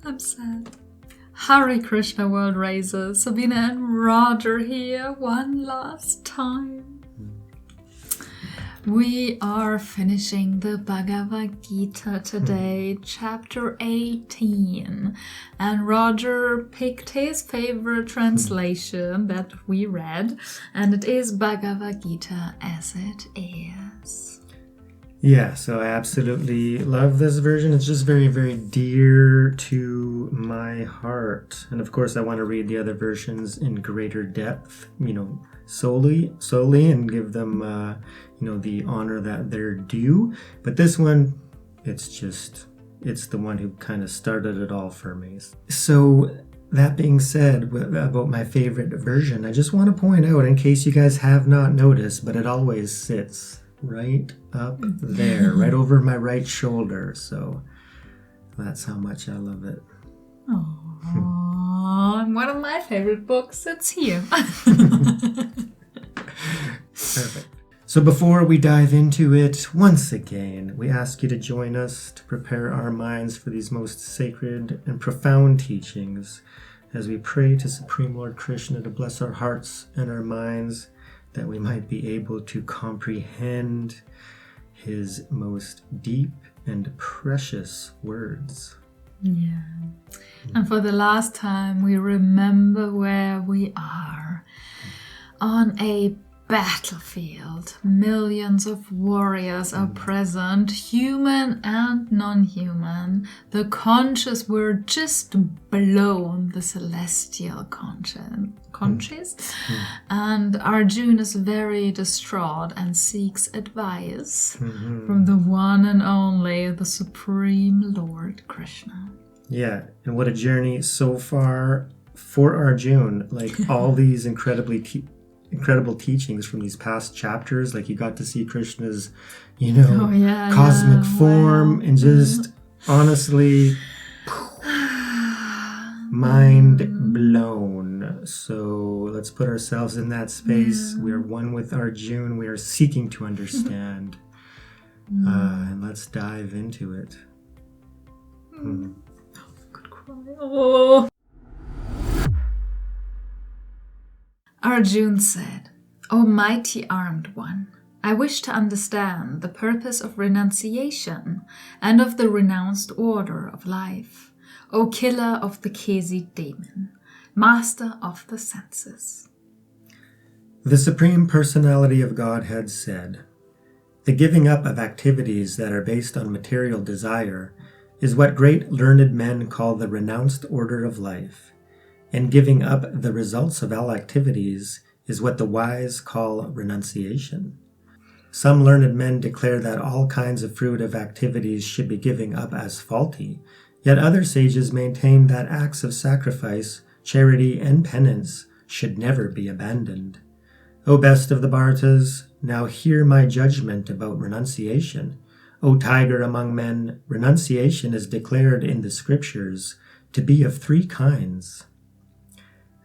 I'm sad. Hare Krishna World Raisers, Sabina and Roger here one last time. We are finishing the Bhagavad Gita today, chapter 18. And Roger picked his favorite translation that we read, and it is Bhagavad Gita as it is. Yeah, so I absolutely love this version. It's just very, very dear to my heart. And of course, I want to read the other versions in greater depth, solely, and give them, the honor that they're due. But this one, it's the one who kind of started it all for me. So that being said, about my favorite version, I just want to point out, in case you guys have not noticed, but it always sits right up there, right over my right shoulder. So that's how much I love it. Aww, one of my favorite books, it's here. Perfect. So before we dive into it, once again, we ask you to join us to prepare our minds for these most sacred and profound teachings as we pray to Supreme Lord Krishna to bless our hearts and our minds, that we might be able to comprehend his most deep and precious words. Yeah. And for the last time, we remember where we are. On a battlefield, millions of warriors are present, human and non-human. The conscious were just blown, the celestial conscious. And Arjuna is very distraught and seeks advice from the one and only, the Supreme Lord Krishna. Yeah, and what a journey so far for Arjuna. Like all these incredible teachings from these past chapters, like you got to see Krishna's, cosmic form, and just honestly mind blown. So let's put ourselves in that space. We are one with Arjuna. We are seeking to understand, and let's dive into it. Good cry. Oh. Arjuna said, "O mighty armed one, I wish to understand the purpose of renunciation and of the renounced order of life. O killer of the Kesi demon, master of the senses." The Supreme Personality of Godhead said, "The giving up of activities that are based on material desire is what great learned men call the renounced order of life. And giving up the results of all activities is what the wise call renunciation. Some learned men declare that all kinds of fruit of activities should be given up as faulty, yet other sages maintain that acts of sacrifice, charity, and penance should never be abandoned. O best of the Bhartas, now hear my judgment about renunciation. O tiger among men, renunciation is declared in the scriptures to be of three kinds.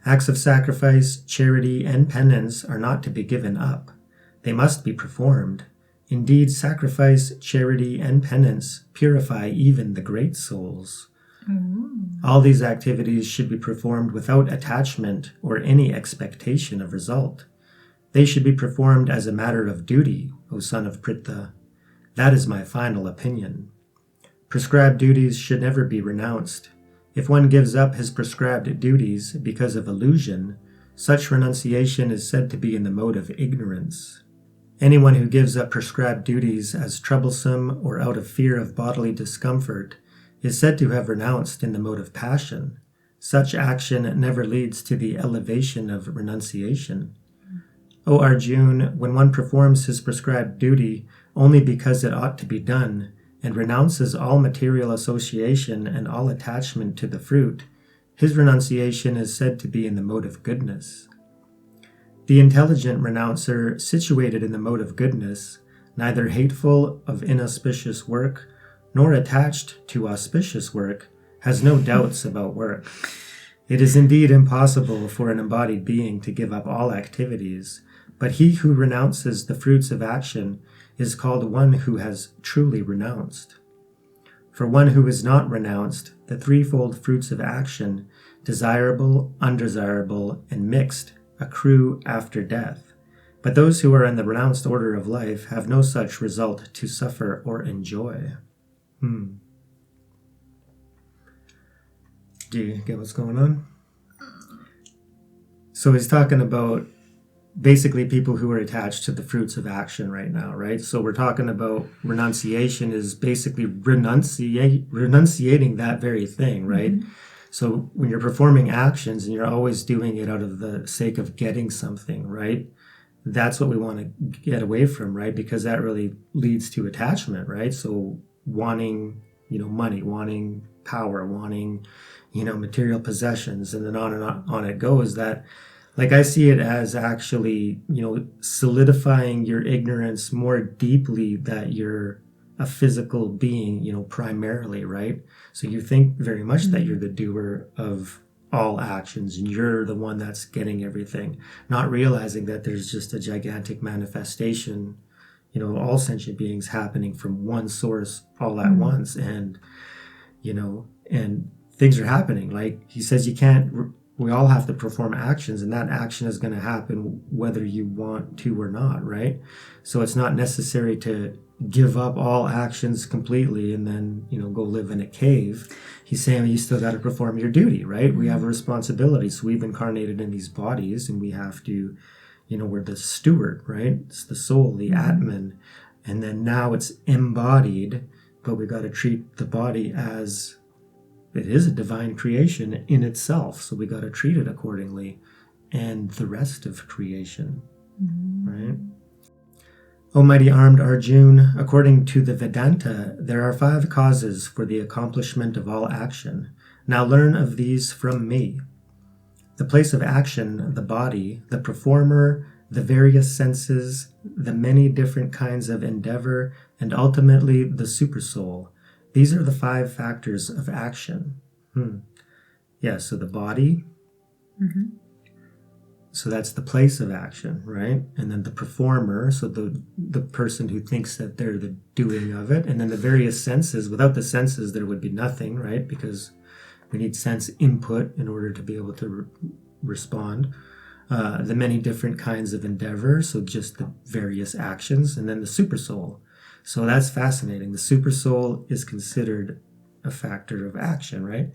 Acts of sacrifice, charity, and penance are not to be given up. They must be performed. Indeed, sacrifice, charity, and penance purify even the great souls. All these activities should be performed without attachment or any expectation of result. They should be performed as a matter of duty, O son of Pritha. That is my final opinion. Prescribed duties should never be renounced. If one gives up his prescribed duties because of illusion, such renunciation is said to be in the mode of ignorance. Anyone who gives up prescribed duties as troublesome or out of fear of bodily discomfort is said to have renounced in the mode of passion. Such action never leads to the elevation of renunciation. O Arjuna, when one performs his prescribed duty only because it ought to be done, and renounces all material association and all attachment to the fruit, his renunciation is said to be in the mode of goodness. The intelligent renouncer, situated in the mode of goodness, neither hateful of inauspicious work, nor attached to auspicious work, has no doubts about work. It is indeed impossible for an embodied being to give up all activities, but he who renounces the fruits of action is called one who has truly renounced. For one who is not renounced, the threefold fruits of action, desirable, undesirable, and mixed, accrue after death. But those who are in the renounced order of life have no such result to suffer or enjoy. Do you get what's going on? So he's talking about basically people who are attached to the fruits of action right now, right? So we're talking about renunciation is basically renunciating that very thing, right? Mm-hmm. So when you're performing actions and you're always doing it out of the sake of getting something, right? That's what we want to get away from, right? Because that really leads to attachment, right? So wanting, money, wanting power, wanting, material possessions, and then on and on it goes. That, like, I see it as actually, solidifying your ignorance more deeply that you're a physical being, primarily, right? So you think very much that you're the doer of all actions and you're the one that's getting everything, not realizing that there's just a gigantic manifestation, all sentient beings happening from one source all at once. And, and things are happening. Like he says, we all have to perform actions, and that action is going to happen whether you want to or not, right? So it's not necessary to give up all actions completely and then, go live in a cave. He's saying you still got to perform your duty, right? We have a responsibility. So we've incarnated in these bodies and we have to, we're the steward, right? It's the soul, the Atman. And then now it's embodied, but we got to treat the body as it is a divine creation in itself. So we got to treat it accordingly. And the rest of creation, right? O mighty armed Arjun, according to the Vedanta, there are 5 causes for the accomplishment of all action. Now learn of these from me. The place of action, the body, the performer, the various senses, the many different kinds of endeavor, and ultimately the supersoul. These are the 5 factors of action. So the body, so that's the place of action, right? And then the performer, so the person who thinks that they're the doing of it. And then the various senses. Without the senses, there would be nothing, right? Because we need sense input in order to be able to respond. The many different kinds of endeavor, so just the various actions. And then the supersoul. So that's fascinating. The supersoul is considered a factor of action, right?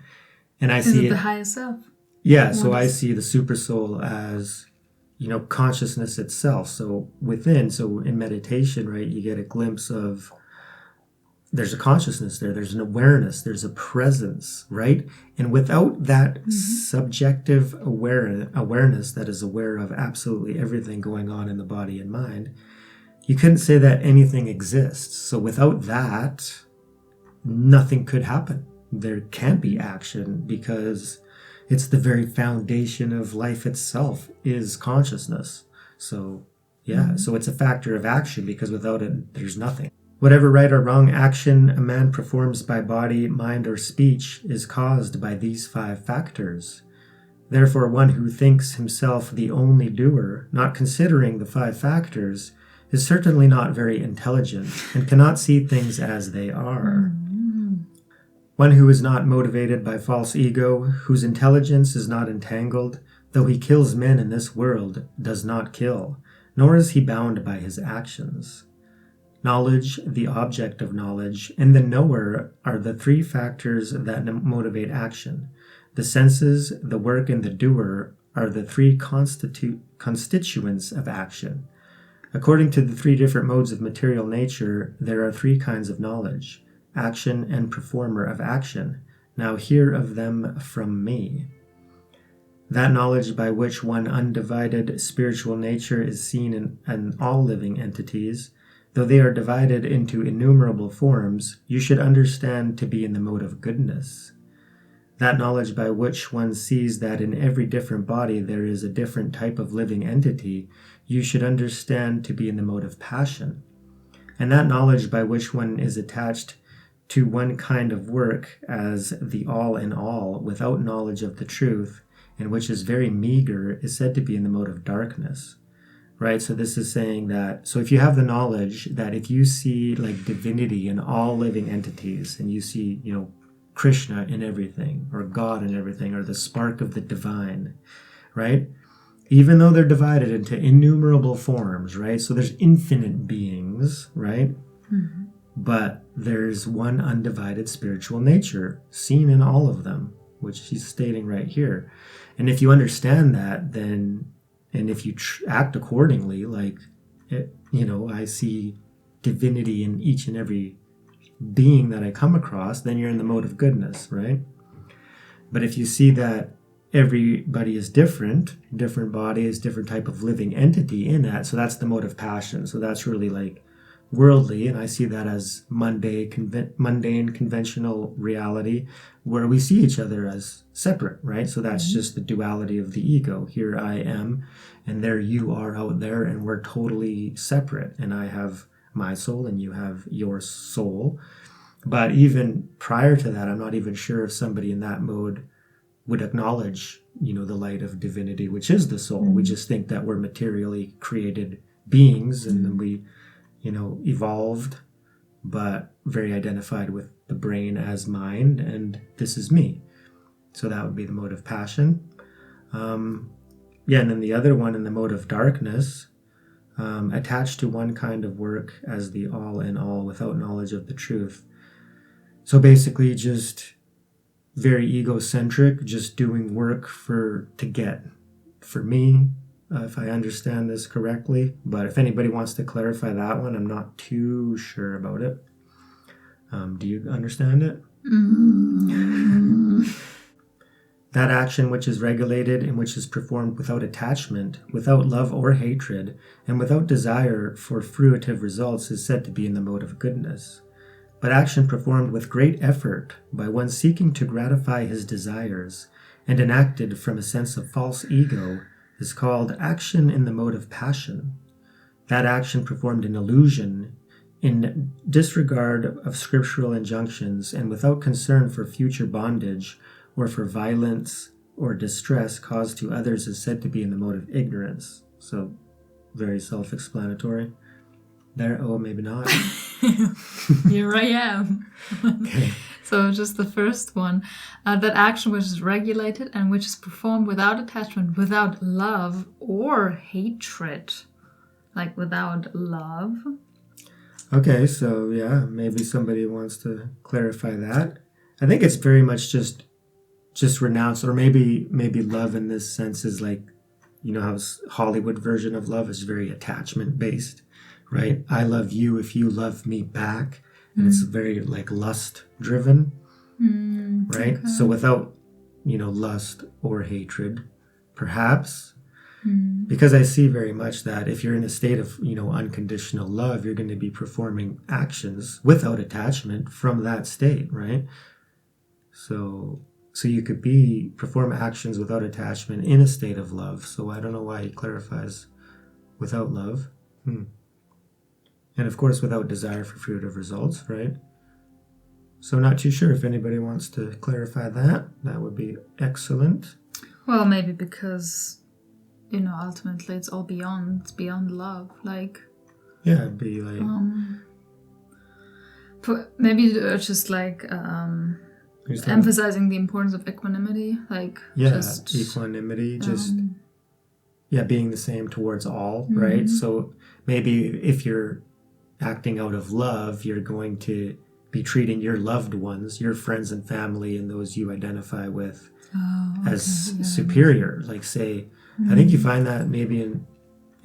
And I see it the higher self. Yeah, so I see the supersoul as, consciousness itself. So in meditation, right, you get a glimpse of, there's a consciousness there, there's an awareness, there's a presence, right? And without that subjective awareness that is aware of absolutely everything going on in the body and mind, you couldn't say that anything exists. So without that, nothing could happen. There can't be action because it's the very foundation of life itself is consciousness. So, so it's a factor of action because without it, there's nothing. Whatever right or wrong action a man performs by body, mind, or speech is caused by these 5 factors. Therefore, one who thinks himself the only doer, not considering the 5 factors, is certainly not very intelligent and cannot see things as they are. One who is not motivated by false ego, whose intelligence is not entangled, though he kills men in this world, does not kill, nor is he bound by his actions. Knowledge, the object of knowledge, and the knower are the 3 factors that motivate action. The senses, the work, and the doer are the 3 constituents of action. According to the 3 different modes of material nature, there are 3 kinds of knowledge. Action and performer of action. Now hear of them from me. That knowledge by which one undivided spiritual nature is seen in all living entities, though they are divided into innumerable forms, you should understand to be in the mode of goodness. That knowledge by which one sees that in every different body there is a different type of living entity, you should understand to be in the mode of passion. And that knowledge by which one is attached to one kind of work as the all in all, without knowledge of the truth, and which is very meager, is said to be in the mode of darkness. right? So this is saying that, so if you have the knowledge that if you see like divinity in all living entities, and you see, Krishna in everything, or God in everything, or the spark of the divine, right? Even though they're divided into innumerable forms, right? So there's infinite beings, right? Mm-hmm. But there's one undivided spiritual nature seen in all of them, which he's stating right here. And if you understand that, then, and if you act accordingly, like, I see divinity in each and every being that I come across, then you're in the mode of goodness, right? But if you see that everybody is different bodies, different type of living entity in that, so that's the mode of passion. So that's really like worldly, and I see that as mundane, conventional reality, where we see each other as separate, right? So that's just the duality of the ego. Here I am, and there you are out there, and we're totally separate. And I have my soul, and you have your soul. But even prior to that, I'm not even sure if somebody in that mode would acknowledge, the light of divinity, which is the soul. We just think that we're materially created beings, and then we evolved, but very identified with the brain as mind, and this is me. So that would be the mode of passion. And then the other one, in the mode of darkness, attached to one kind of work as the all in all, without knowledge of the truth. So basically just very egocentric, just doing work for me, if I understand this correctly. But if anybody wants to clarify that one, I'm not too sure about it. Do you understand it? That action which is regulated and which is performed without attachment, without love or hatred, and without desire for fruitive results is said to be in the mode of goodness. But action performed with great effort by one seeking to gratify his desires and enacted from a sense of false ego is called action in the mode of passion. That action performed in illusion, in disregard of scriptural injunctions, and without concern for future bondage or for violence or distress caused to others is said to be in the mode of ignorance. So, very self-explanatory there. Oh, maybe not. Here I am. Okay. So just the first one, that action which is regulated and which is performed without attachment, without love or hatred. Like without love. Okay, so yeah, maybe somebody wants to clarify that. I think it's very much just renounce, or maybe love in this sense is like, how Hollywood version of love is very attachment based, right? I love you if you love me back. And it's very like lust driven, right? Okay. So without, lust or hatred, perhaps, because I see very much that if you're in a state of, unconditional love, you're going to be performing actions without attachment from that state, right? So you could perform actions without attachment in a state of love. So I don't know why he clarifies without love. And of course, without desire for fruitive results, right? So not too sure if anybody wants to clarify that. That would be excellent. Well, maybe because, ultimately it's all beyond love. Like, yeah, it'd be like... maybe just like emphasizing the importance of equanimity. Like, equanimity, being the same towards all, right? So maybe if you're acting out of love, you're going to be treating your loved ones, your friends and family, and those you identify with as superior. Like, say, I think you find that maybe in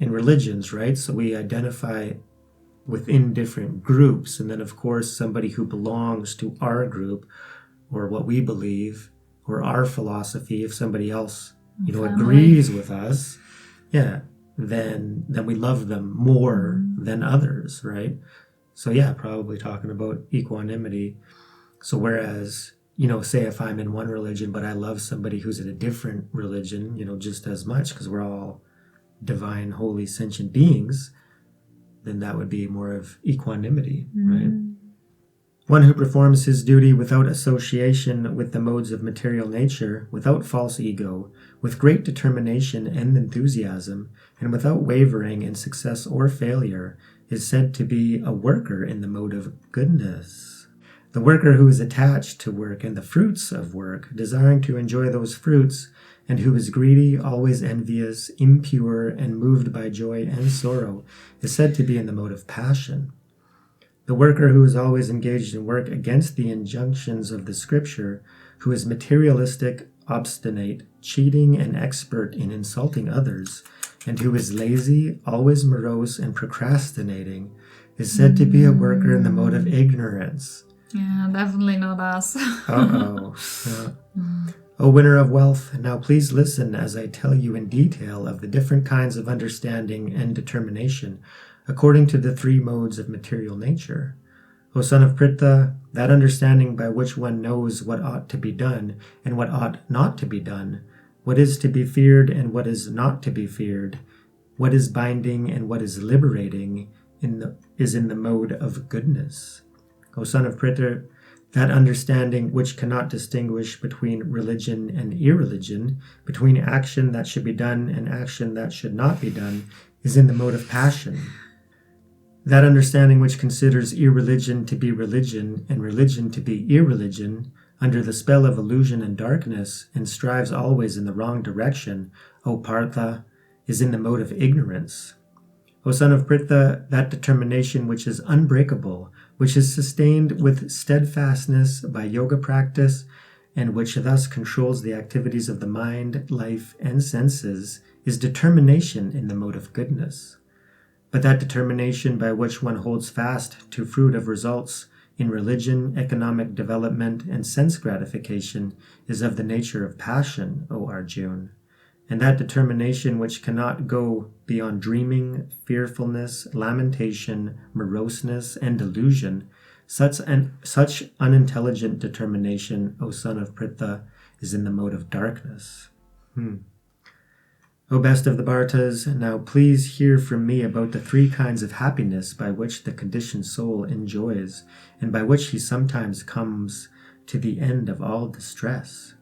religions, right? So we identify within different groups, and then of course somebody who belongs to our group or what we believe or our philosophy, if somebody else agrees with us, then we love them more than others, right? So probably talking about equanimity. So whereas, say if I'm in one religion, but I love somebody who's in a different religion, just as much, because we're all divine, holy, sentient beings, then that would be more of equanimity, right? One who performs his duty without association with the modes of material nature, without false ego, with great determination and enthusiasm, and without wavering in success or failure, is said to be a worker in the mode of goodness. The worker who is attached to work and the fruits of work, desiring to enjoy those fruits, and who is greedy, always envious, impure, and moved by joy and sorrow, is said to be in the mode of passion. The worker who is always engaged in work against the injunctions of the scripture, who is materialistic, obstinate, cheating, and expert in insulting others, and who is lazy, always morose, and procrastinating, is said to be a worker in the mode of ignorance. Yeah, definitely not us. O winner of wealth, now please listen as I tell you in detail of the different kinds of understanding and determination according to the three modes of material nature. O son of Pritha, that understanding by which one knows what ought to be done and what ought not to be done, what is to be feared and what is not to be feared, what is binding and what is liberating, is in the mode of goodness. O son of Pritha, that understanding which cannot distinguish between religion and irreligion, between action that should be done and action that should not be done, is in the mode of passion. That understanding which considers irreligion to be religion and religion to be irreligion, under the spell of illusion and darkness, and strives always in the wrong direction, O Partha, is in the mode of ignorance. O son of Pritha, that determination which is unbreakable, which is sustained with steadfastness by yoga practice, and which thus controls the activities of the mind, life, and senses, is determination in the mode of goodness. But that determination by which one holds fast to fruit of results in religion, economic development, and sense gratification is of the nature of passion, O Arjuna. And that determination which cannot go beyond dreaming, fearfulness, lamentation, moroseness, and delusion, such unintelligent determination, O son of Pritha, is in the mode of darkness. O best of the Bhartas, now please hear from me about the three kinds of happiness by which the conditioned soul enjoys, and by which he sometimes comes to the end of all distress.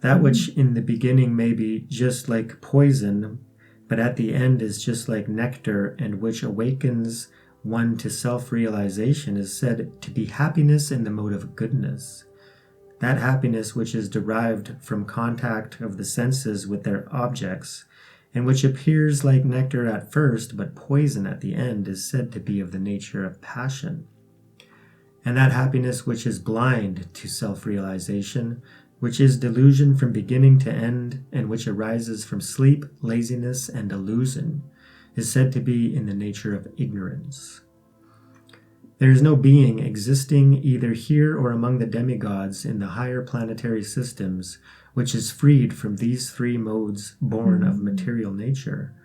That which in the beginning may be just like poison, but at the end is just like nectar, and which awakens one to self-realization, is said to be happiness in the mode of goodness. That happiness which is derived from contact of the senses with their objects, and which appears like nectar at first but poison at the end, is said to be of the nature of passion. And that happiness which is blind to self-realization, which is delusion from beginning to end, and which arises from sleep, laziness, and illusion, is said to be in the nature of ignorance. There is no being existing either here or among the demigods in the higher planetary systems which is freed from these three modes born of material nature.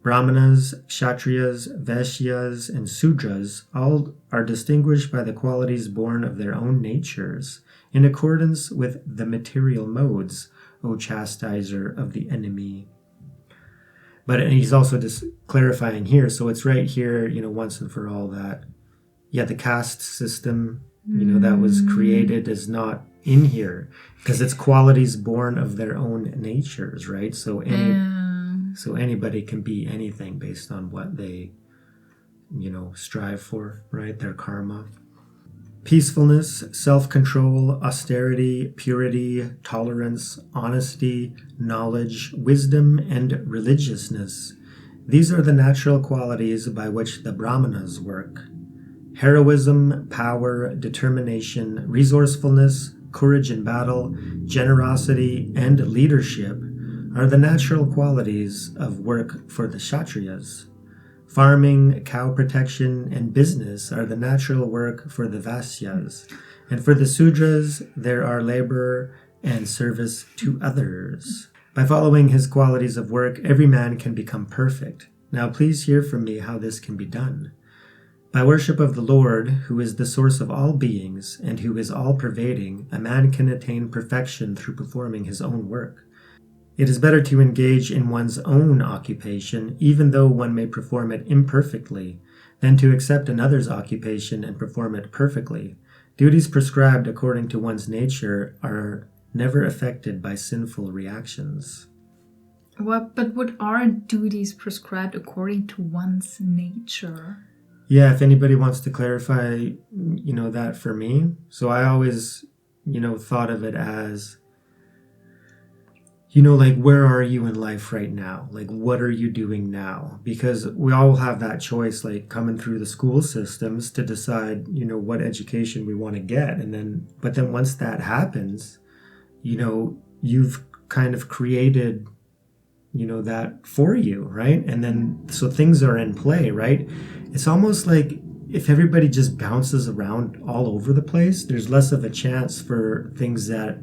Brahmanas, Kshatriyas, Vaishyas, and Sudras all are distinguished by the qualities born of their own natures, in accordance with the material modes, O chastiser of the enemy. But he's also just clarifying here, so it's right here, once and for all that, the caste system, that was created is not in here, because it's qualities born of their own natures, right? So anybody can be anything based on what they, strive for, right? Their karma. Peacefulness, self-control, austerity, purity, tolerance, honesty, knowledge, wisdom, and religiousness. These are the natural qualities by which the Brahmanas work. Heroism, power, determination, resourcefulness, courage in battle, generosity, and leadership are the natural qualities of work for the Kshatriyas. Farming, cow protection, and business are the natural work for the Vaisyas, and for the Sudras there are labor and service to others. By following his qualities of work, every man can become perfect. Now please hear from me how this can be done. By worship of the Lord, who is the source of all beings and who is all-pervading, a man can attain perfection through performing his own work. It is better to engage in one's own occupation, even though one may perform it imperfectly, than to accept another's occupation and perform it perfectly. Duties prescribed according to one's nature are never affected by sinful reactions. But what are duties prescribed according to one's nature? Yeah, if anybody wants to clarify, that for me. So I always, thought of it as, like, where are you in life right now? Like, what are you doing now? Because we all have that choice, like coming through the school systems to decide, what education we want to get. But then once that happens, you've kind of created, that for you, right? And then, so things are in play, right? It's almost like if everybody just bounces around all over the place, there's less of a chance for things that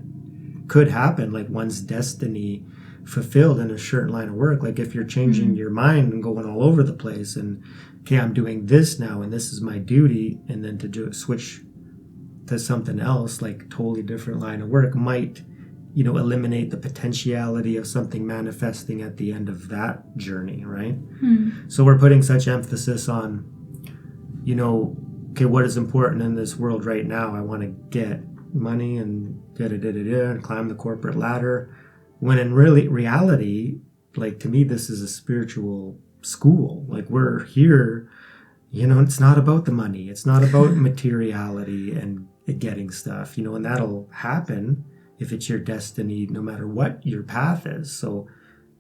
could happen, like one's destiny fulfilled in a certain line of work. Like if you're changing your mind and going all over the place and, okay, I'm doing this now and this is my duty, and then to switch to something else, like totally different line of work, might eliminate the potentiality of something manifesting at the end of that journey, right? So we're putting such emphasis on, okay, what is important in this world right now? I want to get money and and climb the corporate ladder. When in reality, like to me, this is a spiritual school. Like we're here, it's not about the money. It's not about materiality and getting stuff, and that'll happen if it's your destiny, no matter what your path is. So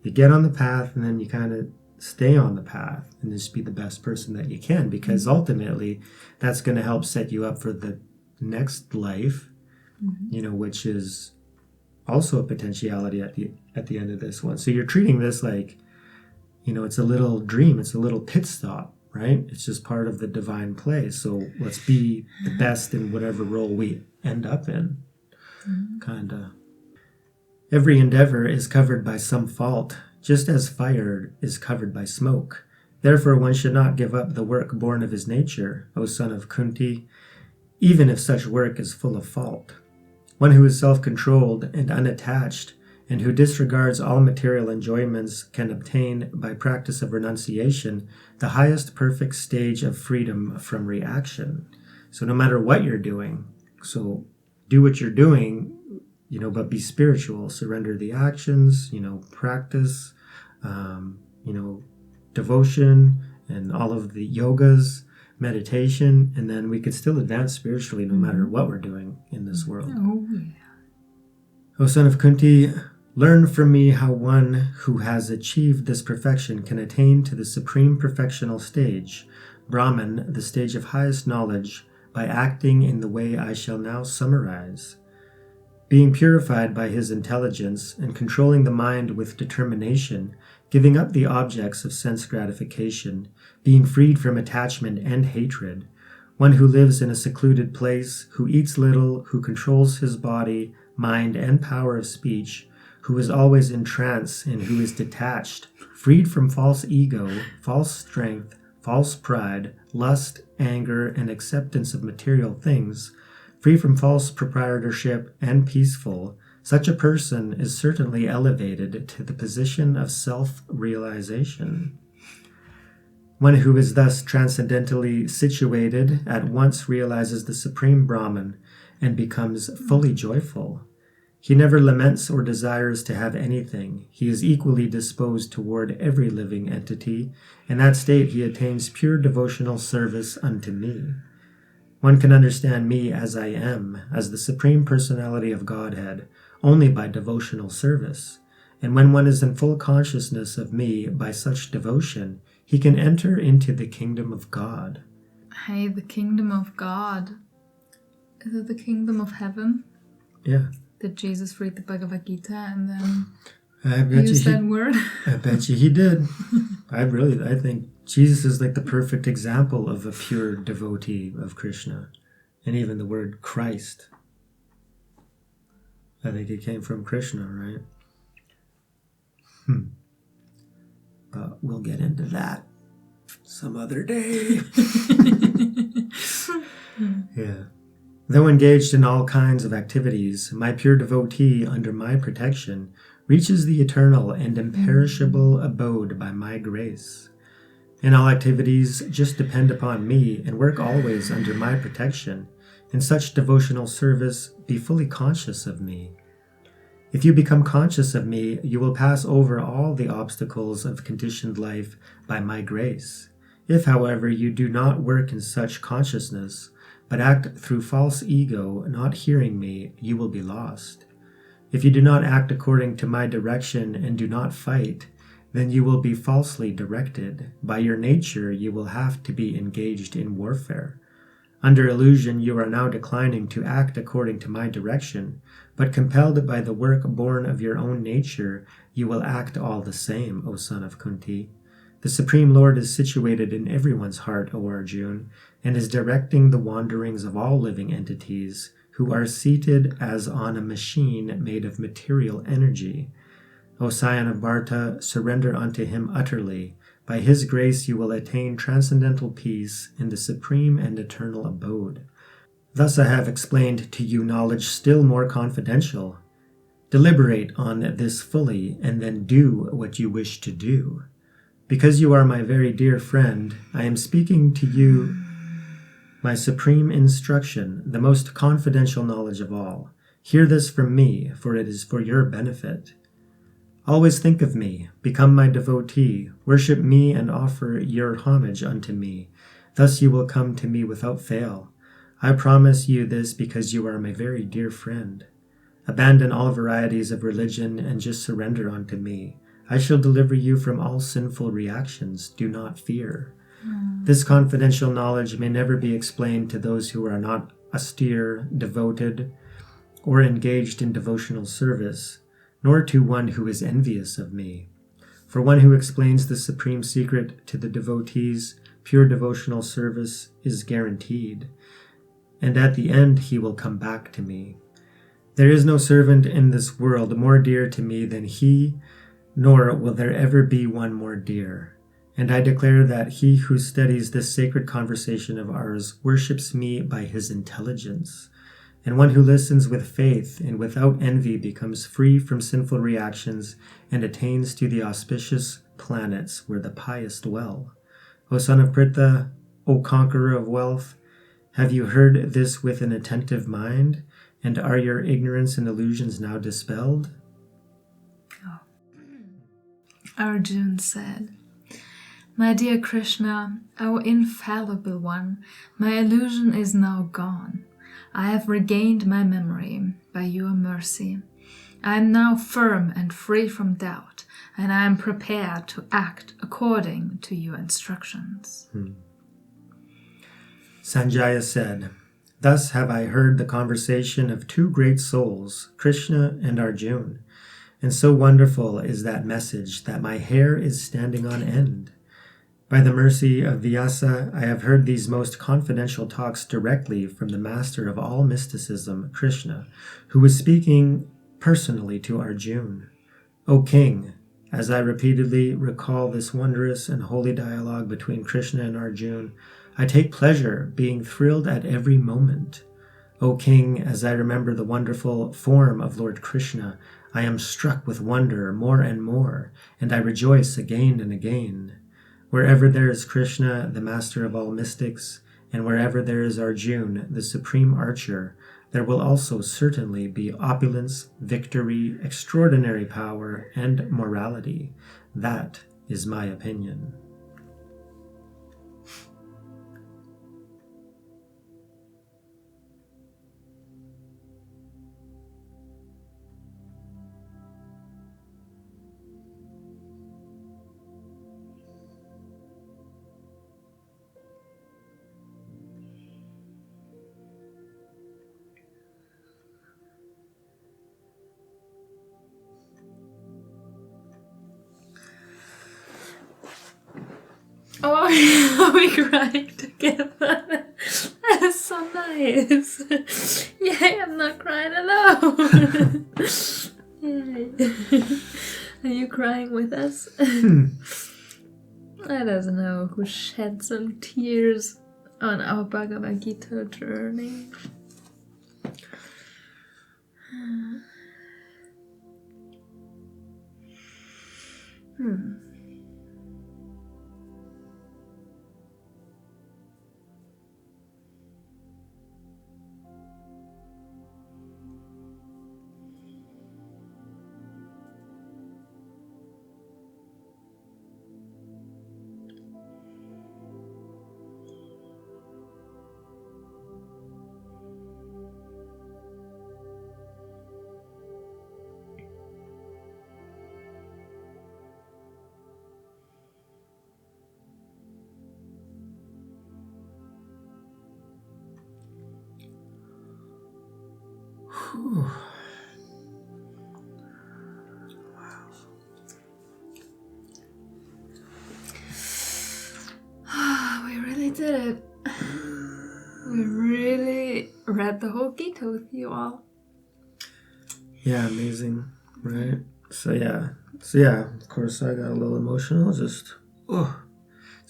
you get on the path and then you kind of stay on the path and just be the best person that you can, because ultimately that's going to help set you up for the next life, which is also a potentiality at the end of this one. So you're treating this like, it's a little dream, it's a little pit stop, right? It's just part of the divine play. So let's be the best in whatever role we end up in. Kinda. Every endeavor is covered by some fault, just as fire is covered by smoke. Therefore one should not give up the work born of his nature, O son of Kunti, even if such work is full of fault. One who is self-controlled and unattached, and who disregards all material enjoyments, can obtain, by practice of renunciation, the highest perfect stage of freedom from reaction. So no matter what you're doing, so do what you're doing, but be spiritual. Surrender the actions, practice, devotion and all of the yogas, meditation, and then we could still advance spiritually no matter what we're doing in this world. Oh, yeah. O son of Kunti, learn from me how one who has achieved this perfection can attain to the supreme perfectional stage, Brahman, the stage of highest knowledge, by acting in the way I shall now summarize. Being purified by his intelligence and controlling the mind with determination, giving up the objects of sense gratification, being freed from attachment and hatred, one who lives in a secluded place, who eats little, who controls his body, mind, and power of speech, who is always in trance and who is detached, freed from false ego, false strength, false pride, lust, anger, and acceptance of material things, free from false proprietorship and peaceful, such a person is certainly elevated to the position of self-realization. One who is thus transcendentally situated at once realizes the supreme Brahman and becomes fully joyful. He never laments or desires to have anything. He is equally disposed toward every living entity. In that state he attains pure devotional service unto me. One can understand me as I am, as the Supreme Personality of Godhead, only by devotional service. And when one is in full consciousness of me by such devotion, he can enter into the kingdom of God. Hey, the kingdom of God. Is it the kingdom of heaven? Yeah. Did Jesus read the Bhagavad Gita and then use that word? I bet you he did. I think Jesus is like the perfect example of a pure devotee of Krishna. And even the word Christ, I think it came from Krishna, right? But we'll get into that some other day. Yeah. Though engaged in all kinds of activities, my pure devotee under my protection reaches the eternal and imperishable abode by my grace. In all activities, just depend upon me and work always under my protection. In such devotional service, be fully conscious of me. If you become conscious of me, you will pass over all the obstacles of conditioned life by my grace. If, however, you do not work in such consciousness, but act through false ego, not hearing me, you will be lost. If you do not act according to my direction and do not fight, then you will be falsely directed. By your nature, you will have to be engaged in warfare. Under illusion, you are now declining to act according to my direction, but compelled by the work born of your own nature, you will act all the same, O son of Kunti. The Supreme Lord is situated in everyone's heart, O Arjun, and is directing the wanderings of all living entities, who are seated as on a machine made of material energy. O scion of Bharta, surrender unto him utterly. By his grace you will attain transcendental peace in the supreme and eternal abode. Thus I have explained to you knowledge still more confidential. Deliberate on this fully, and then do what you wish to do. Because you are my very dear friend, I am speaking to you my supreme instruction, the most confidential knowledge of all. Hear this from me, for it is for your benefit. Always think of me, become my devotee, worship me and offer your homage unto me. Thus you will come to me without fail. I promise you this because you are my very dear friend. Abandon all varieties of religion and just surrender unto me. I shall deliver you from all sinful reactions. Do not fear. This confidential knowledge may never be explained to those who are not austere, devoted, or engaged in devotional service, nor to one who is envious of me. For one who explains the supreme secret to the devotees, pure devotional service is guaranteed, and at the end he will come back to me. There is no servant in this world more dear to me than he, nor will there ever be one more dear. And I declare that he who studies this sacred conversation of ours worships me by his intelligence. And one who listens with faith and without envy becomes free from sinful reactions and attains to the auspicious planets where the pious dwell. O son of Pritha, O conqueror of wealth, have you heard this with an attentive mind? And are your ignorance and illusions now dispelled? Arjun said, My dear Krishna, O infallible one, my illusion is now gone. I have regained my memory by your mercy. I am now firm and free from doubt, and I am prepared to act according to your instructions. Sanjaya said, Thus have I heard the conversation of two great souls, Krishna and Arjun, and so wonderful is that message that my hair is standing on end. By the mercy of Vyasa, I have heard these most confidential talks directly from the master of all mysticism, Krishna, who was speaking personally to Arjun. O king, as I repeatedly recall this wondrous and holy dialogue between Krishna and Arjun, I take pleasure, being thrilled at every moment. O king, as I remember the wonderful form of Lord Krishna, I am struck with wonder more and more, and I rejoice again and again. Wherever there is Krishna, the master of all mystics, and wherever there is Arjun, the supreme archer, there will also certainly be opulence, victory, extraordinary power, and morality. That is my opinion. Oh, we cried together. That's so nice. Yay, I'm not crying alone. Yay. Are you crying with us? Let us know who shed some tears on our Bhagavad Gita journey. Whew. We really did it. We really read the whole Gita with you all. Yeah, amazing, right? So yeah, of course I got a little emotional. It's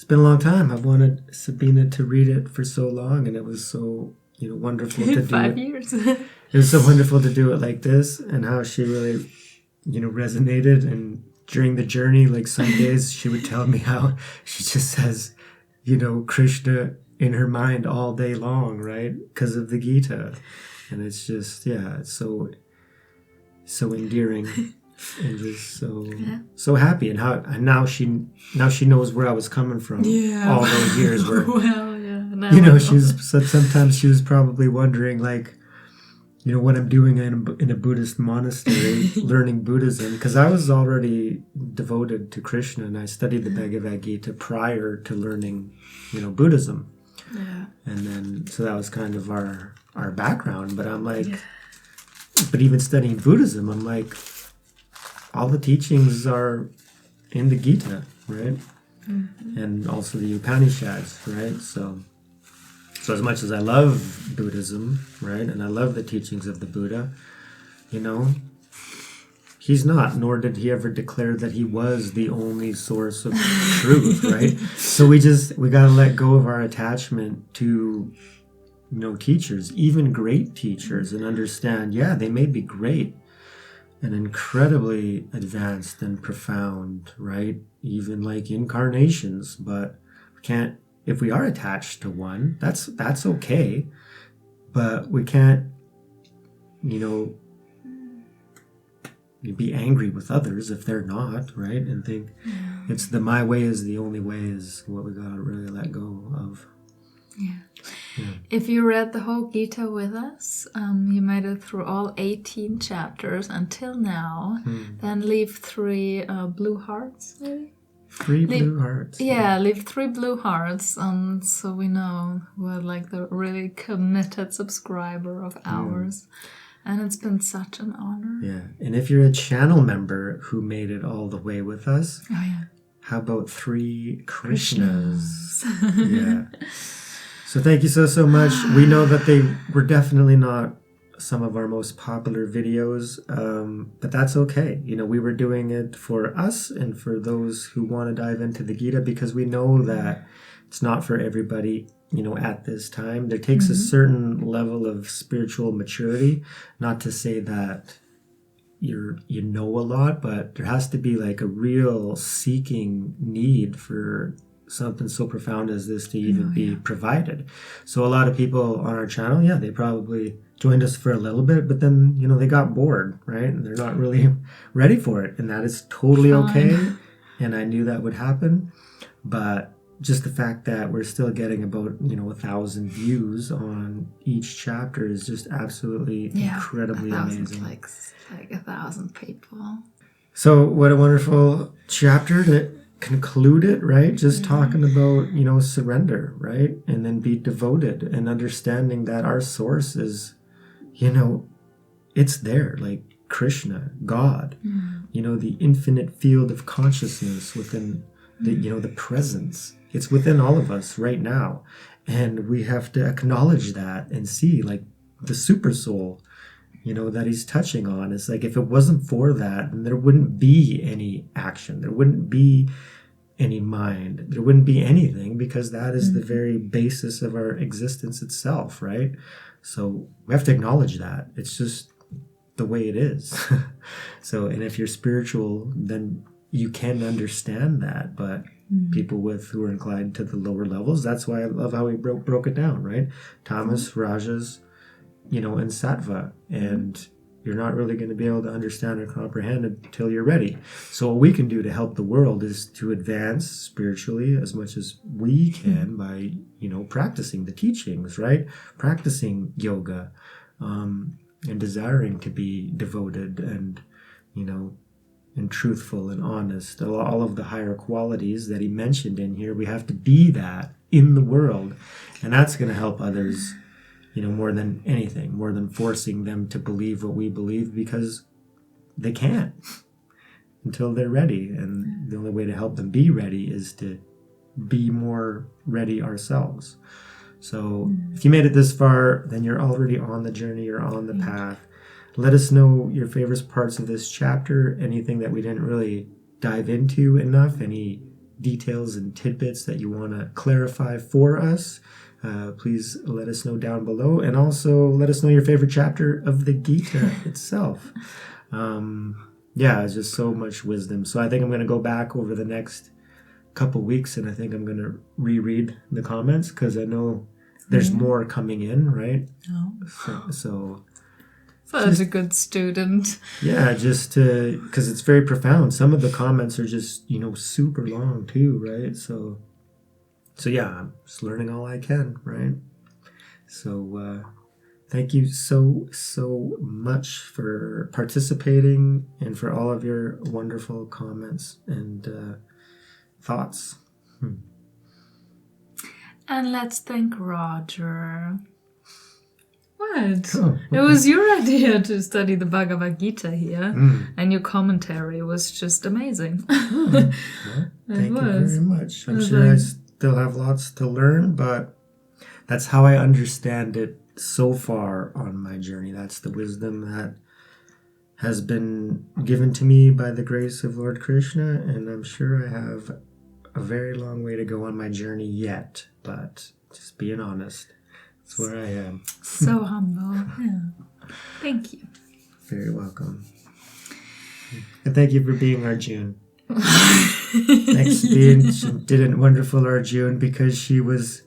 been a long time. I've wanted Sabina to read it for so long, and it was so, wonderful to do 5 it. years. It was so wonderful to do it like this, and how she really, resonated. And during the journey, like some days she would tell me how she just says, Krishna in her mind all day long, right? Because of the Gita. And it's just, it's so endearing and just so happy. And now she knows where I was coming from all those years where, Well, yeah. sometimes she was probably wondering, like, what I'm doing in a Buddhist monastery, learning Buddhism, because I was already devoted to Krishna, and I studied the Bhagavad Gita prior to learning, Buddhism. Yeah. And then, so that was kind of our background. But I'm like, but even studying Buddhism, I'm like, all the teachings are in the Gita, right? Mm-hmm. And also the Upanishads, right? So as much as I love Buddhism, right, and I love the teachings of the Buddha, he's not, nor did he ever declare that he was the only source of truth, right? So we got to let go of our attachment to, teachers, even great teachers, and understand, they may be great and incredibly advanced and profound, right? Even like incarnations, but we can't. If we are attached to one, that's okay, but we can't, be angry with others if they're not, right? And think it's my way is the only way is what we gotta really let go of. Yeah. If you read the whole Gita with us, you made it through all 18 chapters until now, then leave 3 blue hearts, maybe? 3 blue hearts. Yeah, leave 3 blue hearts, so we know we're like the really committed subscriber of ours. And it's been such an honor. Yeah, and if you're a channel member who made it all the way with us, how about 3 Krishnas? Yeah. So thank you so much. We know that they were definitely not some of our most popular videos, but that's okay. We were doing it for us and for those who want to dive into the Gita, because we know that it's not for everybody, at this time. There takes a certain level of spiritual maturity, not to say that you know a lot, but there has to be like a real seeking need for something so profound as this to even be provided. So a lot of people on our channel, they probably joined us for a little bit, but then, they got bored, right? And they're not really ready for it. And that is totally okay. And I knew that would happen. But just the fact that we're still getting about, 1,000 views on each chapter is just absolutely incredibly amazing. Like 1,000 people. So what a wonderful chapter to conclude it, right? Just talking about, surrender, right? And then be devoted and understanding that our source is, it's there, like Krishna, God, the infinite field of consciousness within the, the presence. It's within all of us right now. And we have to acknowledge that and see, like, the super soul, that he's touching on. It's like, if it wasn't for that, then there wouldn't be any action. There wouldn't be any mind. There wouldn't be anything, because that is the very basis of our existence itself, right? So we have to acknowledge that. It's just the way it is. So, and if you're spiritual, then you can understand that. But people who are inclined to the lower levels, that's why I love how he broke it down, right? Tamas, Rajas, and Sattva. And you're not really going to be able to understand or comprehend it until you're ready. So what we can do to help the world is to advance spiritually as much as we can by, practicing the teachings, right? Practicing yoga, and desiring to be devoted and, and truthful and honest. All of the higher qualities that he mentioned in here, we have to be that in the world. And that's going to help others, more than anything, more than forcing them to believe what we believe, because they can't until they're ready. And the only way to help them be ready is to be more ready ourselves. So if you made it this far, then you're already on the journey, you're on the path. Let us know your favorite parts of this chapter, anything that we didn't really dive into enough, any details and tidbits that you want to clarify for us. Please let us know down below, and also let us know your favorite chapter of the Gita itself. It's just so much wisdom. So I think I'm going to go back over the next couple weeks, and I think I'm going to reread the comments, because I know there's more coming in, right? So Such a good student. Yeah, just because it's very profound. Some of the comments are just, super long too, right? So yeah, I'm just learning all I can, right? So thank you so much for participating and for all of your wonderful comments and thoughts. And let's thank Roger. What? Oh, okay. It was your idea to study the Bhagavad Gita here, and your commentary was just amazing. Well, thank you very much. I'm sure I still have lots to learn, but that's how I understand it so far on my journey. That's the wisdom that has been given to me by the grace of Lord Krishna, and I'm sure I have a very long way to go on my journey yet, but just being honest, that's where I am. So humble. Yeah. Thank you. Very welcome. And thank you for being Arjun. Thanks for being, she did a wonderful Arjun, because she was,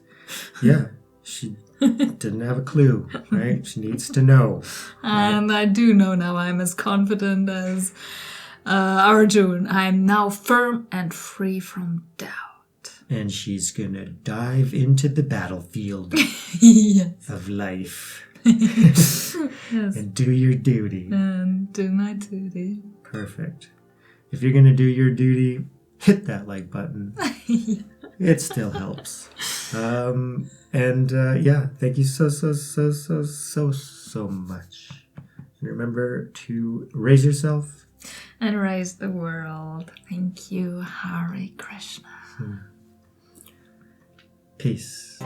she didn't have a clue, right? She needs to know. And I do know now. I'm as confident as Arjun. I'm now firm and free from doubt. And she's going to dive into the battlefield Yes. of life. Yes. And do your duty. And do my duty. Perfect. If you're going to do your duty, hit that like button. It still helps. Thank you so much. And remember to raise yourself and raise the world. Thank you, Hare Krishna. Peace.